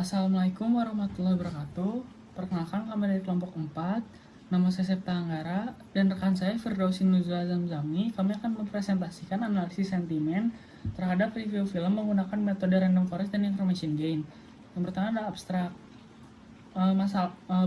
Assalamualaikum warahmatullahi wabarakatuh. Perkenalkan, kami dari kelompok 4. Nama saya Septa Anggara dan rekan saya Firdausi Nuzula Zamzami. Kami akan mempresentasikan analisis sentimen terhadap review film menggunakan metode random forest dan information gain. Yang pertama adalah abstrak.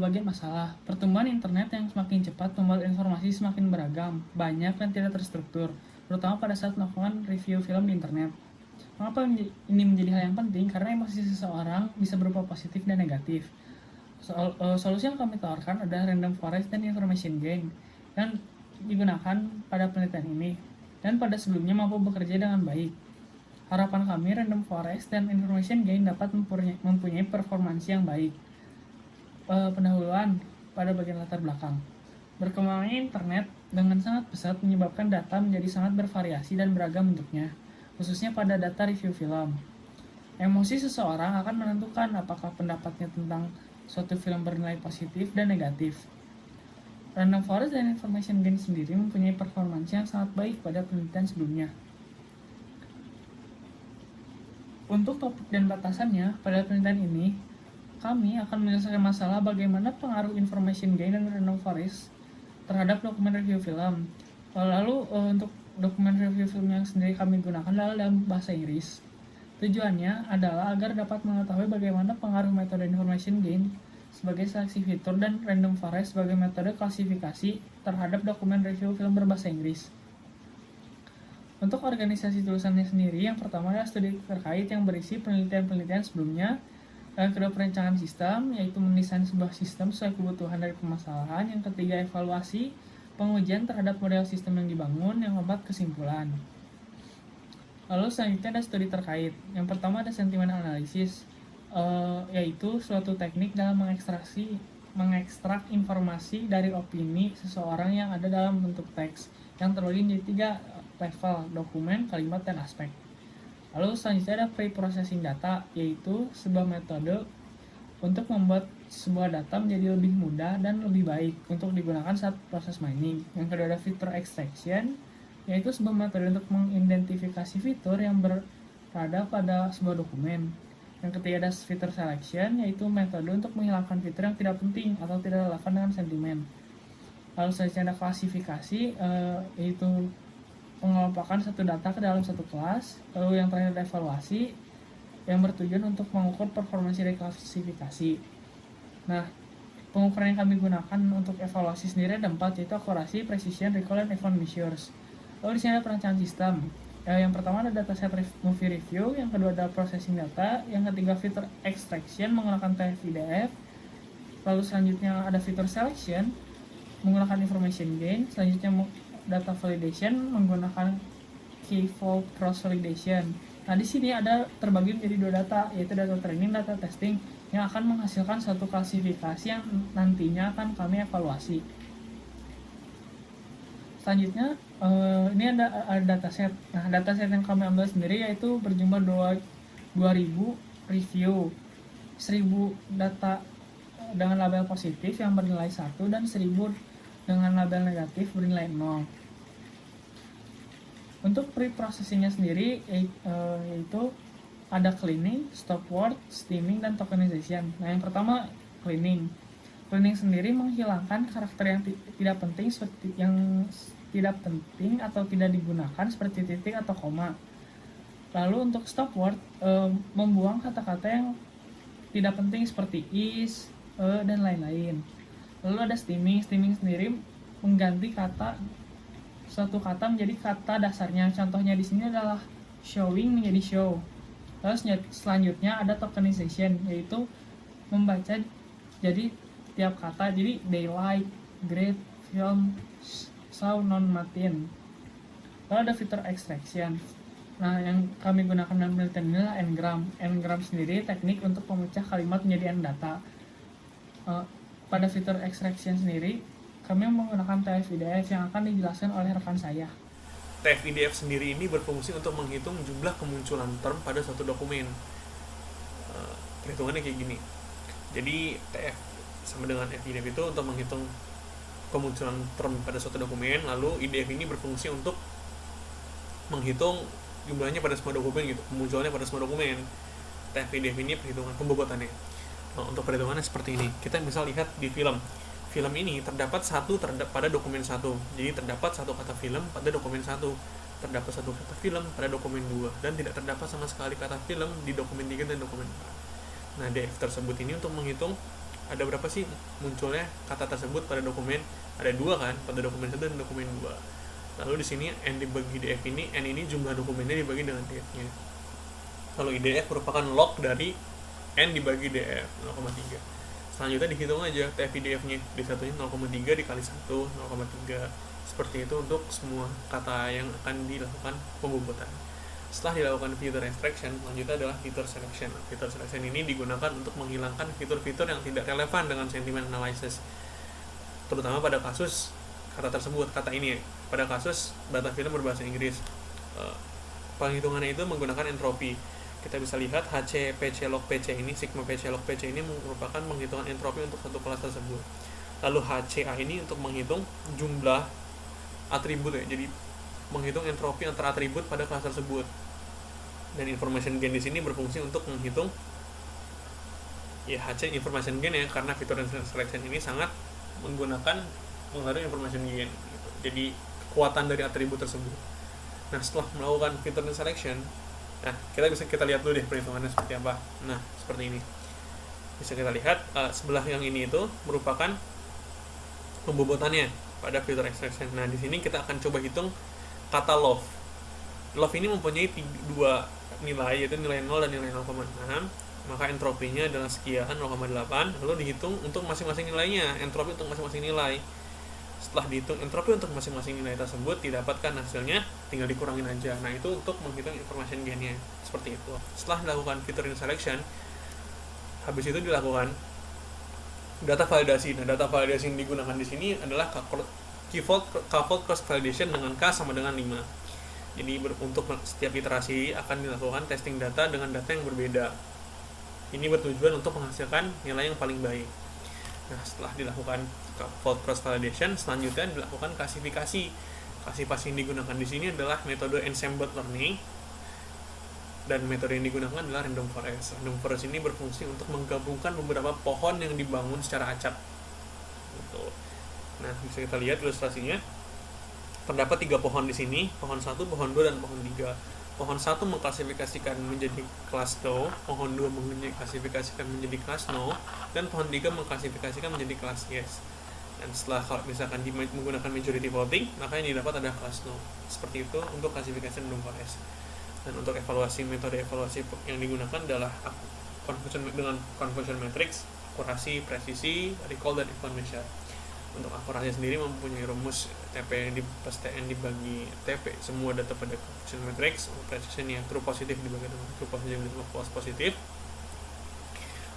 Bagian masalah, pertumbuhan internet yang semakin cepat membuat informasi semakin beragam, banyak dan tidak terstruktur, terutama pada saat melakukan review film di internet. Mengapa ini menjadi hal yang penting? Karena emosi seseorang bisa berupa positif dan negatif. Solusi yang kami tawarkan adalah random forest dan information gain yang digunakan pada penelitian ini dan pada sebelumnya mampu bekerja dengan baik. Harapan kami, random forest dan information gain dapat mempunyai performansi yang baik. Pendahuluan pada bagian latar belakang. Berkembangnya internet dengan sangat pesat menyebabkan data menjadi sangat bervariasi dan beragam bentuknya, khususnya pada data review film. Emosi seseorang akan menentukan apakah pendapatnya tentang suatu film bernilai positif dan negatif. Random forest dan information gain sendiri mempunyai performansi yang sangat baik pada penelitian sebelumnya. Untuk topik dan batasannya, pada penelitian ini, kami akan menyelesaikan masalah bagaimana pengaruh information gain dan random forest terhadap dokumen review film. Lalu untuk dokumen review film yang sendiri kami gunakan adalah dalam bahasa Inggris. Tujuannya adalah agar dapat mengetahui bagaimana pengaruh metode information gain sebagai seleksi fitur dan random forest sebagai metode klasifikasi terhadap dokumen review film berbahasa Inggris. Untuk organisasi tulisannya sendiri, yang pertama adalah studi terkait yang berisi penelitian-penelitian sebelumnya. Yang kedua, perencanaan sistem, yaitu mendesain sebuah sistem sesuai kebutuhan dari permasalahan. Yang ketiga, evaluasi, pengujian terhadap model sistem yang dibangun. Yang keempat, kesimpulan. Lalu selanjutnya ada studi terkait. Yang pertama ada sentimen analisis, yaitu suatu teknik dalam mengekstrak informasi dari opini seseorang yang ada dalam bentuk teks, yang terbagi menjadi 3 level, dokumen, kalimat, dan aspek. Lalu selanjutnya ada pre-processing data, yaitu sebuah metode untuk membuat sebuah data menjadi lebih mudah dan lebih baik untuk digunakan saat proses mining. Yang kedua ada feature extraction, yaitu sebuah metode untuk mengidentifikasi fitur yang berada pada sebuah dokumen. Yang ketiga ada feature selection, yaitu metode untuk menghilangkan fitur yang tidak penting atau tidak relevan dengan sentimen. Lalu selanjutnya ada klasifikasi, yaitu mengelompokkan satu data ke dalam satu kelas. Lalu yang terakhir ada evaluasi, yang bertujuan untuk mengukur performansi dari klasifikasi. Nah, pengukuran yang kami gunakan untuk evaluasi sendiri ada 4, yaitu akurasi, precision, recall, dan event measures. Lalu di sini ada perencanaan sistem. Yang pertama ada dataset movie review, yang kedua ada processing data, yang ketiga feature extraction menggunakan TF-IDF. Lalu selanjutnya ada feature selection menggunakan information gain, selanjutnya data validation menggunakan key-fold cross-validation. Nah, di sini ada terbagi menjadi 2 data, yaitu data training, data testing, yang akan menghasilkan satu klasifikasi yang nantinya akan kami evaluasi. Selanjutnya, ini ada dataset. Nah, dataset yang kami ambil sendiri yaitu berjumlah 2000 review, 1000 data dengan label positif yang bernilai 1 dan 1000 dengan label negatif bernilai 0. Untuk pre-processingnya sendiri yaitu ada cleaning, stop word, steaming, dan tokenization. Nah, yang pertama cleaning. Cleaning sendiri menghilangkan karakter yang tidak penting atau tidak digunakan seperti titik atau koma. Lalu untuk stop word, membuang kata-kata yang tidak penting seperti is, dan lain-lain. Lalu ada steaming. Steaming sendiri mengganti suatu kata menjadi kata dasarnya. Contohnya di sini adalah showing menjadi show. Lalu selanjutnya ada tokenization, yaitu membaca jadi tiap kata. Jadi daylight, great, film, saw, non, matin. Lalu ada feature extraction. Nah, yang kami gunakan dalam penelitian ini adalah n-gram. N-gram sendiri teknik untuk memecah kalimat menjadi n-data. Pada fitur extraction sendiri, kami menggunakan TF-IDF yang akan dijelaskan oleh rekan saya. TF-IDF sendiri ini berfungsi untuk menghitung jumlah kemunculan term pada suatu dokumen. Perhitungannya kayak gini. Jadi TF sama dengan FIDF itu untuk menghitung kemunculan term pada suatu dokumen, lalu IDF ini berfungsi untuk menghitung jumlahnya pada semua dokumen gitu, kemunculannya pada semua dokumen. TF-IDF ini perhitungan pembobotannya. Nah, untuk perhitungannya seperti ini. Kita misal lihat di film. Film ini terdapat pada dokumen 1. Jadi terdapat satu kata film pada dokumen 1. Terdapat satu kata film pada dokumen 2. Dan tidak terdapat sama sekali kata film di dokumen 3 dan dokumen 4. Nah, DF tersebut ini untuk menghitung ada berapa sih munculnya kata tersebut pada dokumen. Ada 2 kan, pada dokumen 1 dan dokumen 2. Lalu di sini N dibagi DF ini, N ini jumlah dokumennya dibagi dengan DF-nya. Kalau IDF merupakan log dari N dibagi DF 0,3. Selanjutnya dihitung aja TF IDF-nya. D1-nya 0,3 dikali 1, 0,3. Seperti itu untuk semua kata yang akan dilakukan pembobotan. Setelah dilakukan filter extraction, selanjutnya adalah filter selection. Filter selection ini digunakan untuk menghilangkan fitur-fitur yang tidak relevan dengan sentiment analysis. Terutama pada kasus kata tersebut, kata ini ya. Pada kasus data film berbahasa Inggris. Penghitungannya itu menggunakan entropi. Kita bisa lihat HC PC log PC ini, sigma PC log PC ini merupakan penghitungan entropi untuk satu kelas tersebut. Lalu HCA ini untuk menghitung jumlah atribut ya. Jadi menghitung entropi antara atribut pada kelas tersebut. Dan information gain di sini berfungsi untuk menghitung ya HC information gain ya, karena fitur selection ini sangat menggunakan mengaruhi information gain gitu. Jadi kekuatan dari atribut tersebut. Nah, setelah melakukan filter selection, nah kita lihat dulu deh perhitungannya seperti apa. Nah, seperti ini bisa kita lihat sebelah yang ini itu merupakan pembobotannya pada filter extraction. Nah, di sini kita akan coba hitung kata love. Love ini mempunyai 2 nilai, yaitu nilai 0 dan nilai 0,6. Maka entropinya adalah sekian, 0,8. Lalu dihitung untuk masing-masing nilainya, entropi untuk masing-masing nilai. Setelah dihitung entropi untuk masing-masing nilai tersebut, didapatkan hasilnya, tinggal dikurangin aja. Nah, itu untuk menghitung information gain-nya. Seperti itu. Setelah dilakukan filtering selection, habis itu dilakukan data validasi. Nah, data validasi yang digunakan di sini adalah k-fold cross validation dengan K sama dengan 5. Jadi untuk setiap iterasi akan dilakukan testing data dengan data yang berbeda. Ini bertujuan untuk menghasilkan nilai yang paling baik. Nah, setelah dilakukan k-fold cross validation, selanjutnya dilakukan klasifikasi. Klasifikasi yang digunakan di sini adalah metode ensemble learning, dan metode yang digunakan adalah random forest. Random forest ini berfungsi untuk menggabungkan beberapa pohon yang dibangun secara acak. Gitu. Nah, bisa kita lihat ilustrasinya. Terdapat 3 pohon di sini, pohon 1, pohon 2, dan pohon 3. Pohon 1 mengklasifikasikan menjadi kelas no, pohon 2 mengklasifikasikan menjadi kelas no, dan pohon 3 mengklasifikasikan menjadi kelas yes. Dan setelah kalau misalkan menggunakan majority voting, maka yang didapat adalah kelas no. Seperti itu untuk klasifikasi random forest. Dan untuk evaluasi, metode evaluasi yang digunakan adalah dengan conversion matrix, akurasi, presisi, recall, dan information. Untuk akurasi sendiri mempunyai rumus TP plus TN dibagi TP, semua data pada conversion matrix. Precision yang true positif dibagi dengan true positif ditambah false positif.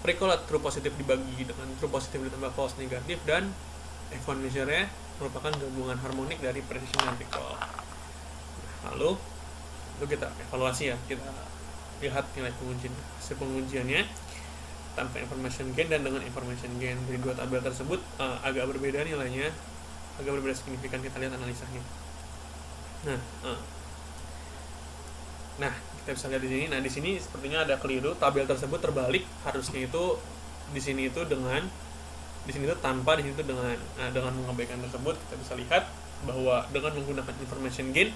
Recall true positif dibagi dengan true positif ditambah false negatif, dan F1 measure-nya merupakan gabungan harmonik dari precision dan recall. Lalu kita evaluasi ya, kita lihat nilai pengujian, hasil pengujiannya tanpa information gain dan dengan information gain. Dari 2 tabel tersebut agak berbeda nilainya, agak berbeda signifikan. Kita lihat analisanya. Nah, kita bisa lihat di sini. Nah, di sini sepertinya ada keliru, tabel tersebut terbalik. Harusnya itu di sini itu dengan, di sini itu tanpa, di sini itu dengan. Nah, dengan mengabaikan tersebut, kita bisa lihat bahwa dengan menggunakan information gain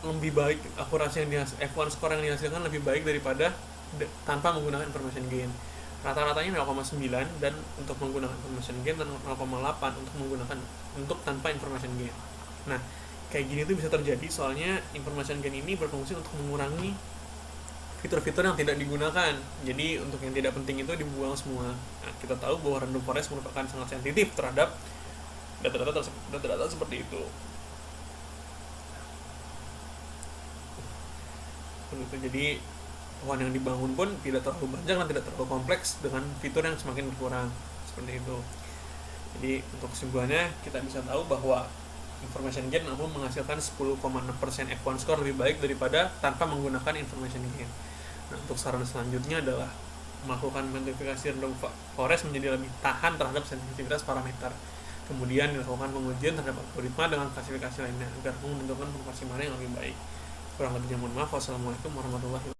lebih baik, akurasi yang F1 score yang dihasilkan lebih baik daripada tanpa menggunakan information gain. Rata-ratanya 0,9 dan untuk menggunakan information gain, dan 0,8 untuk tanpa information gain. Nah, kayak gini tuh bisa terjadi soalnya information gain ini berfungsi untuk mengurangi fitur-fitur yang tidak digunakan. Jadi untuk yang tidak penting itu dibuang semua. Nah, kita tahu bahwa random forest merupakan sangat sensitif terhadap data-data seperti itu. Jadi pohon yang dibangun pun tidak terlalu banyak dan tidak terlalu kompleks dengan fitur yang semakin berkurang, seperti itu. Jadi untuk kesimpulannya kita bisa tahu bahwa information gain mampu menghasilkan 10,6% F1 score lebih baik daripada tanpa menggunakan information gain. Nah, untuk saran selanjutnya adalah melakukan modifikasi random forest menjadi lebih tahan terhadap sensitivitas parameter. Kemudian dilakukan pengujian terhadap algoritma dengan klasifikasi lainnya agar menentukan proporsi mana yang lebih baik. Kurang lebihnya mohon maaf. Wassalamualaikum warahmatullahi wabarakatuh.